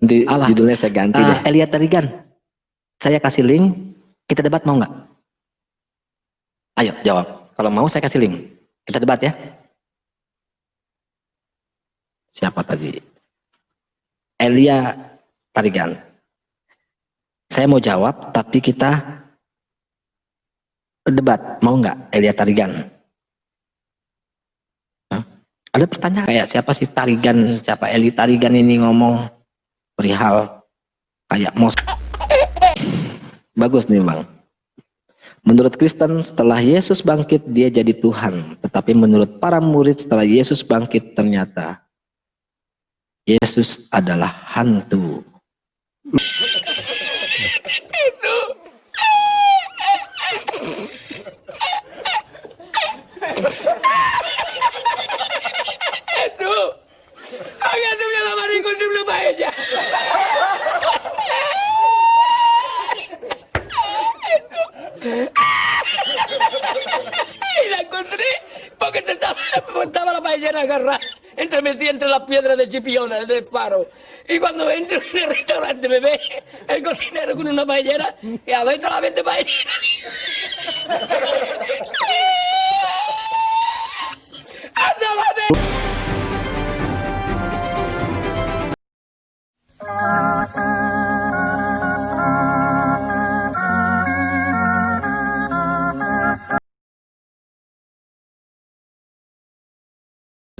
Alah, Judulnya saya ganti deh. Elia Tarigan, saya kasih link, kita debat mau nggak? Ayo jawab. Kalau mau saya kasih link, kita debat ya. Siapa tadi? Elia Tarigan. Saya mau jawab, tapi kita debat, mau nggak Elia Tarigan? Hah? Ada pertanyaan kayak siapa sih Tarigan, siapa Eli Tarigan ini ngomong perihal kayak mos. Bagus nih bang. Menurut Kristen setelah Yesus bangkit dia jadi Tuhan. Tetapi menurut para murid setelah Yesus bangkit ternyata Yesus adalah hantu. Itu, agak tuh dalam hari kunci belum aja. Y la encontré porque estaba la paellera agarrada metida entre las piedras de Chipiona, del faro. Y cuando entro en el restaurante me ve el cocinero con una paellera y adentro la vende paellera.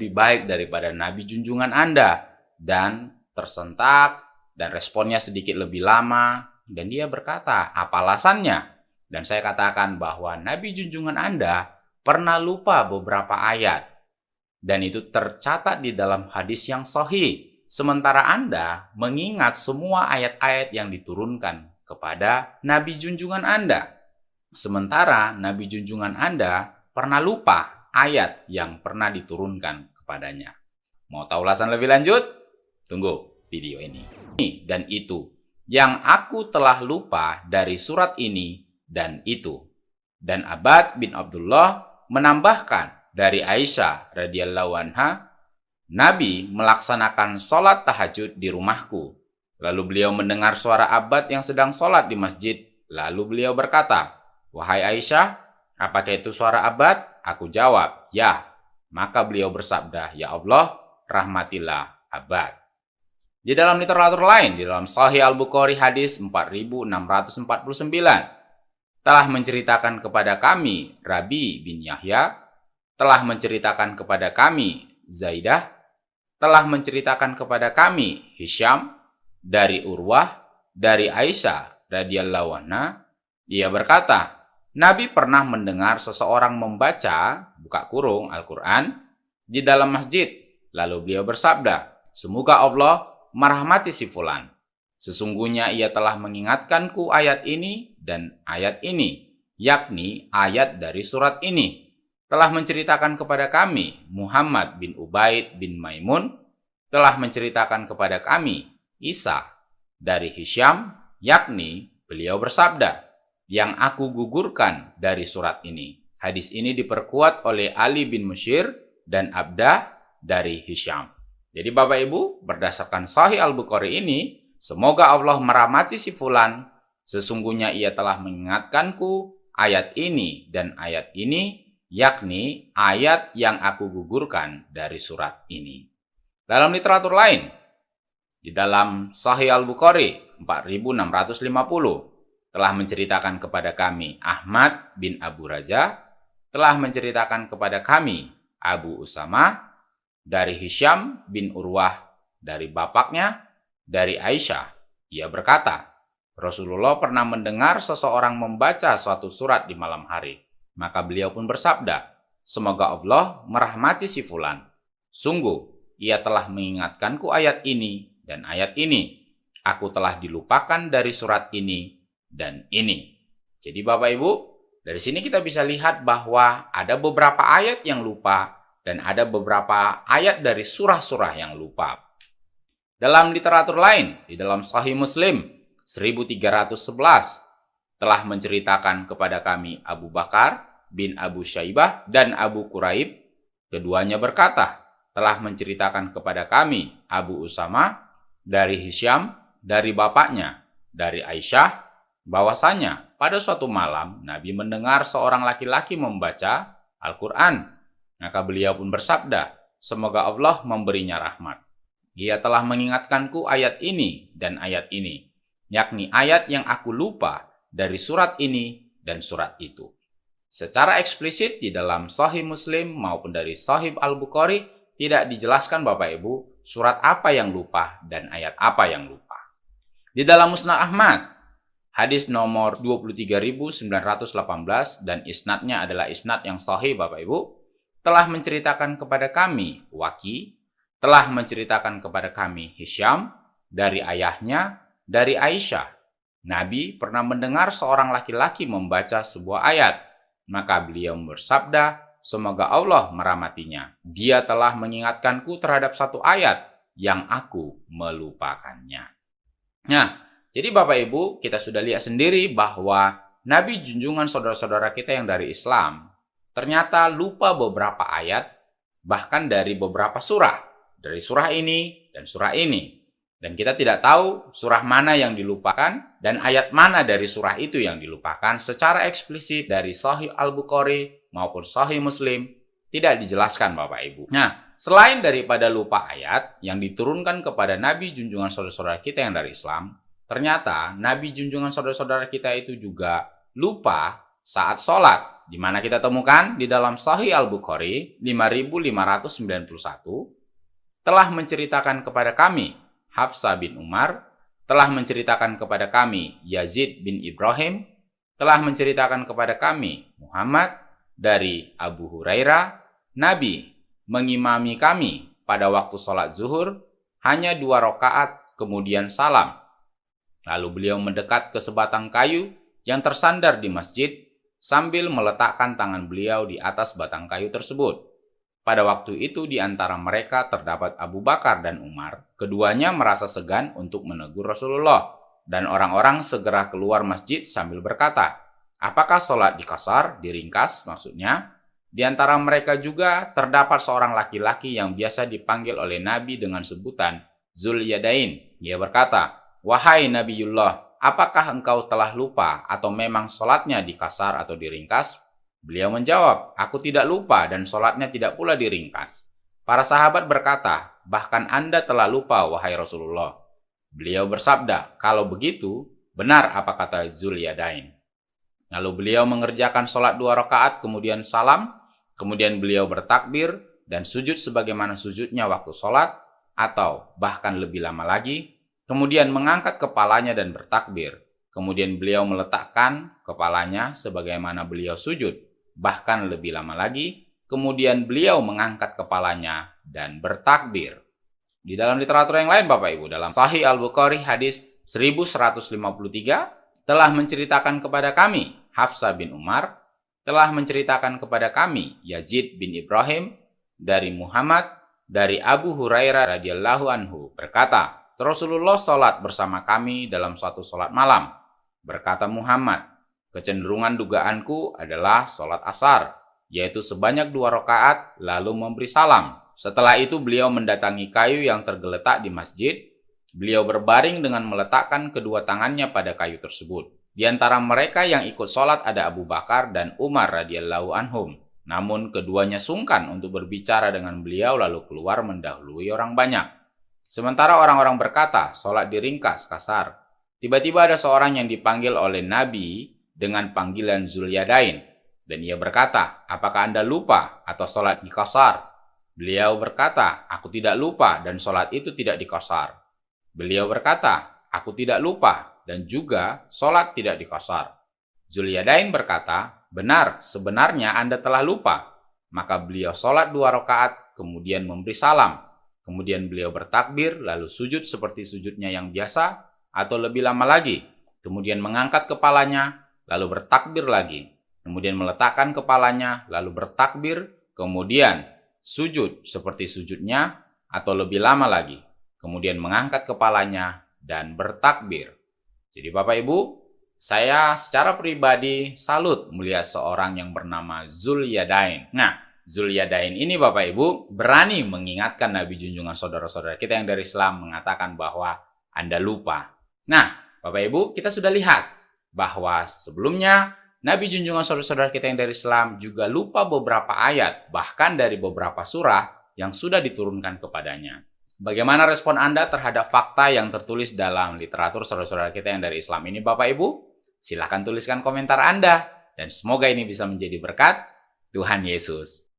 Lebih baik daripada Nabi junjungan Anda, dan tersentak dan responnya sedikit lebih lama, dan dia berkata, apa alasannya? Dan saya katakan bahwa Nabi junjungan Anda pernah lupa beberapa ayat, dan itu tercatat di dalam hadis yang sahih, sementara Anda mengingat semua ayat-ayat yang diturunkan kepada Nabi junjungan Anda. Sementara Nabi junjungan Anda pernah lupa ayat yang pernah diturunkan kepadanya. Mau tahu ulasan lebih lanjut? Tunggu video ini. Dan itu, yang aku telah lupa dari surat ini dan itu. Dan Abbad bin Abdullah menambahkan dari Aisyah radhiyallahu anha, Nabi melaksanakan sholat tahajud di rumahku. Lalu beliau mendengar suara Abbad yang sedang sholat di masjid. Lalu beliau berkata, wahai Aisyah, apakah itu suara Abbad? Aku jawab, ya. Maka beliau bersabda, ya Allah, rahmatilah Abbad. Di dalam literatur lain, di dalam Sahih Al-Bukhari hadis 4649, telah menceritakan kepada kami Rabi bin Yahya, telah menceritakan kepada kami Zaidah, telah menceritakan kepada kami Hisham, dari Urwah, dari Aisyah radhiyallahu anha, ia berkata, Nabi pernah mendengar seseorang membaca, buka kurung, Al-Quran, di dalam masjid. Lalu beliau bersabda, semoga Allah merahmati si fulan. Sesungguhnya ia telah mengingatkanku ayat ini dan ayat ini, yakni ayat dari surat ini. Telah menceritakan kepada kami Muhammad bin Ubaid bin Maimun, telah menceritakan kepada kami Isa dari Hisham, yakni beliau bersabda, yang aku gugurkan dari surat ini. Hadis ini diperkuat oleh Ali bin Musyir dan Abdah dari Hisham. Jadi Bapak Ibu, berdasarkan Sahih Al-Bukhari ini, semoga Allah merahmati si fulan, sesungguhnya ia telah mengingatkanku ayat ini dan ayat ini, yakni ayat yang aku gugurkan dari surat ini. Dalam literatur lain, di dalam Sahih Al-Bukhari 4650, telah menceritakan kepada kami Ahmad bin Abu Raja, telah menceritakan kepada kami Abu Usamah, dari Hisham bin Urwah, dari bapaknya, dari Aisyah. Ia berkata, Rasulullah pernah mendengar seseorang membaca suatu surat di malam hari. Maka beliau pun bersabda, semoga Allah merahmati si fulan. Sungguh, ia telah mengingatkanku ayat ini dan ayat ini. Aku telah dilupakan dari surat ini dan ini. Jadi Bapak Ibu, dari sini kita bisa lihat bahwa ada beberapa ayat yang lupa dan ada beberapa ayat dari surah-surah yang lupa. Dalam literatur lain, di dalam Sahih Muslim 1311, telah menceritakan kepada kami Abu Bakar bin Abu Syaibah dan Abu Quraib, keduanya berkata, telah menceritakan kepada kami Abu Usamah, dari Hisyam, dari bapaknya, dari Aisyah, bahwasanya pada suatu malam Nabi mendengar seorang laki-laki membaca Al-Quran. Maka beliau pun bersabda, semoga Allah memberinya rahmat. Ia telah mengingatkanku ayat ini dan ayat ini, yakni ayat yang aku lupa dari surat ini dan surat itu. Secara eksplisit di dalam Sahih Muslim maupun dari Sahih Al-Bukhari tidak dijelaskan Bapak Ibu surat apa yang lupa dan ayat apa yang lupa. Di dalam Musnad Ahmad, hadis nomor 23.918 dan isnadnya adalah isnad yang sahih Bapak Ibu, telah menceritakan kepada kami Waki, telah menceritakan kepada kami Hisyam dari ayahnya, dari Aisyah. Nabi pernah mendengar seorang laki-laki membaca sebuah ayat. Maka beliau bersabda, semoga Allah merahmatinya. Dia telah mengingatkanku terhadap satu ayat yang aku melupakannya. Nah, jadi Bapak Ibu, kita sudah lihat sendiri bahwa Nabi junjungan saudara-saudara kita yang dari Islam ternyata lupa beberapa ayat, bahkan dari beberapa surah. Dari surah ini dan surah ini. Dan kita tidak tahu surah mana yang dilupakan dan ayat mana dari surah itu yang dilupakan secara eksplisit dari Sahih Al-Bukhari maupun Sahih Muslim tidak dijelaskan Bapak Ibu. Nah, selain daripada lupa ayat yang diturunkan kepada Nabi junjungan saudara-saudara kita yang dari Islam, ternyata Nabi junjungan saudara-saudara kita itu juga lupa saat sholat. Di mana kita temukan di dalam Sahih Al-Bukhari 5591 telah menceritakan kepada kami Hafsah bin Umar, telah menceritakan kepada kami Yazid bin Ibrahim, telah menceritakan kepada kami Muhammad dari Abu Hurairah, Nabi mengimami kami pada waktu sholat zuhur hanya 2 rakaat kemudian salam. Lalu beliau mendekat ke sebatang kayu yang tersandar di masjid sambil meletakkan tangan beliau di atas batang kayu tersebut. Pada waktu itu di antara mereka terdapat Abu Bakar dan Umar. Keduanya merasa segan untuk menegur Rasulullah. Dan orang-orang segera keluar masjid sambil berkata, apakah sholat dikasar, diringkas maksudnya? Di antara mereka juga terdapat seorang laki-laki yang biasa dipanggil oleh Nabi dengan sebutan Zul Yadain. Ia berkata, wahai Nabiullah, apakah engkau telah lupa atau memang sholatnya dikasar atau diringkas? Beliau menjawab, aku tidak lupa dan sholatnya tidak pula diringkas. Para sahabat berkata, bahkan Anda telah lupa wahai Rasulullah. Beliau bersabda, kalau begitu, benar apa kata Zul Yadain. Lalu beliau mengerjakan sholat 2 rakaat kemudian salam, kemudian beliau bertakbir dan sujud sebagaimana sujudnya waktu sholat, atau bahkan lebih lama lagi, kemudian mengangkat kepalanya dan bertakbir. Kemudian beliau meletakkan kepalanya sebagaimana beliau sujud. Bahkan lebih lama lagi, kemudian beliau mengangkat kepalanya dan bertakbir. Di dalam literatur yang lain Bapak Ibu, dalam Sahih Al-Bukhari hadis 1153 telah menceritakan kepada kami Hafsah bin Umar, telah menceritakan kepada kami Yazid bin Ibrahim dari Muhammad dari Abu Hurairah radhiyallahu anhu berkata, Rasulullah sholat bersama kami dalam suatu sholat malam. Berkata Muhammad, kecenderungan dugaanku adalah sholat asar, yaitu sebanyak 2 rakaat lalu memberi salam. Setelah itu beliau mendatangi kayu yang tergeletak di masjid. Beliau berbaring dengan meletakkan kedua tangannya pada kayu tersebut. Di antara mereka yang ikut sholat ada Abu Bakar dan Umar radhiyallahu anhum. Namun keduanya sungkan untuk berbicara dengan beliau lalu keluar mendahului orang banyak. Sementara orang-orang berkata, sholat diringkas, kasar. Tiba-tiba ada seorang yang dipanggil oleh Nabi dengan panggilan Zul Yadain. Dan ia berkata, apakah Anda lupa atau sholat dikasar? Beliau berkata, aku tidak lupa dan sholat itu tidak dikasar. Beliau berkata, aku tidak lupa dan juga sholat tidak dikasar. Zul Yadain berkata, benar, sebenarnya Anda telah lupa. Maka beliau sholat 2 rakaat, kemudian memberi salam. Kemudian beliau bertakbir, lalu sujud seperti sujudnya yang biasa, atau lebih lama lagi. Kemudian mengangkat kepalanya, lalu bertakbir lagi, kemudian meletakkan kepalanya, lalu bertakbir, kemudian sujud seperti sujudnya, atau lebih lama lagi, kemudian mengangkat kepalanya dan bertakbir. Jadi Bapak Ibu, saya secara pribadi salut melihat seorang yang bernama Zul Yadain. Nah, Zulyadain ini Bapak Ibu berani mengingatkan Nabi junjungan saudara-saudara kita yang dari Islam mengatakan bahwa Anda lupa. Nah, Bapak Ibu, kita sudah lihat bahwa sebelumnya Nabi junjungan saudara-saudara kita yang dari Islam juga lupa beberapa ayat, bahkan dari beberapa surah yang sudah diturunkan kepadanya. Bagaimana respon Anda terhadap fakta yang tertulis dalam literatur saudara-saudara kita yang dari Islam ini Bapak Ibu? Silahkan tuliskan komentar Anda, dan semoga ini bisa menjadi berkat. Tuhan Yesus